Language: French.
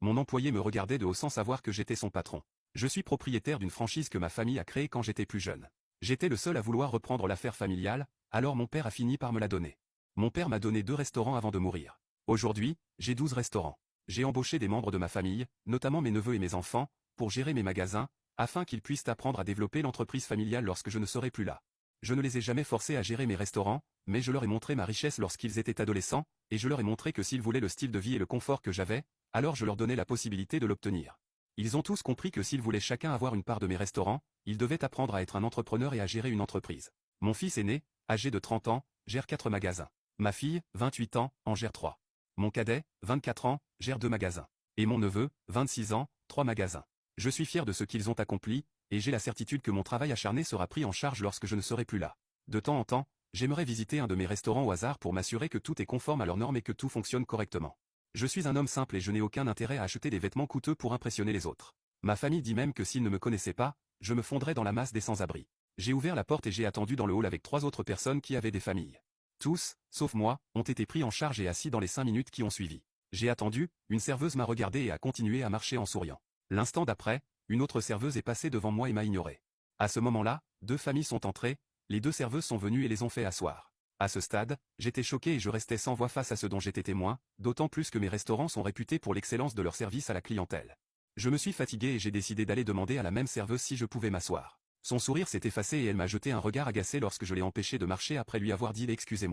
Mon employé me regardait de haut sans savoir que j'étais son patron. Je suis propriétaire d'une franchise que ma famille a créée quand j'étais plus jeune. J'étais le seul à vouloir reprendre l'affaire familiale, alors mon père a fini par me la donner. Mon père m'a donné 2 restaurants avant de mourir. Aujourd'hui, j'ai 12 restaurants. J'ai embauché des membres de ma famille, notamment mes neveux et mes enfants, pour gérer mes magasins, afin qu'ils puissent apprendre à développer l'entreprise familiale lorsque je ne serai plus là. Je ne les ai jamais forcés à gérer mes restaurants, mais je leur ai montré ma richesse lorsqu'ils étaient adolescents, et je leur ai montré que s'ils voulaient le style de vie et le confort que j'avais, alors je leur donnais la possibilité de l'obtenir. Ils ont tous compris que s'ils voulaient chacun avoir une part de mes restaurants, ils devaient apprendre à être un entrepreneur et à gérer une entreprise. Mon fils aîné, âgé de 30 ans, gère 4 magasins. Ma fille, 28 ans, en gère 3. Mon cadet, 24 ans, gère 2 magasins. Et mon neveu, 26 ans, 3 magasins. Je suis fier de ce qu'ils ont accompli, et j'ai la certitude que mon travail acharné sera pris en charge lorsque je ne serai plus là. De temps en temps, j'aimerais visiter un de mes restaurants au hasard pour m'assurer que tout est conforme à leurs normes et que tout fonctionne correctement. Je suis un homme simple et je n'ai aucun intérêt à acheter des vêtements coûteux pour impressionner les autres. Ma famille dit même que s'ils ne me connaissaient pas, je me fondrais dans la masse des sans-abri. J'ai ouvert la porte et j'ai attendu dans le hall avec 3 autres personnes qui avaient des familles. Tous, sauf moi, ont été pris en charge et assis dans les 5 minutes qui ont suivi. J'ai attendu, une serveuse m'a regardé et a continué à marcher en souriant. L'instant d'après, une autre serveuse est passée devant moi et m'a ignoré. À ce moment-là, 2 familles sont entrées, les 2 serveuses sont venues et les ont fait asseoir. À ce stade, j'étais choqué et je restais sans voix face à ce dont j'étais témoin, d'autant plus que mes restaurants sont réputés pour l'excellence de leur service à la clientèle. Je me suis fatigué et j'ai décidé d'aller demander à la même serveuse si je pouvais m'asseoir. Son sourire s'est effacé et elle m'a jeté un regard agacé lorsque je l'ai empêché de marcher après lui avoir dit « Excusez-moi ».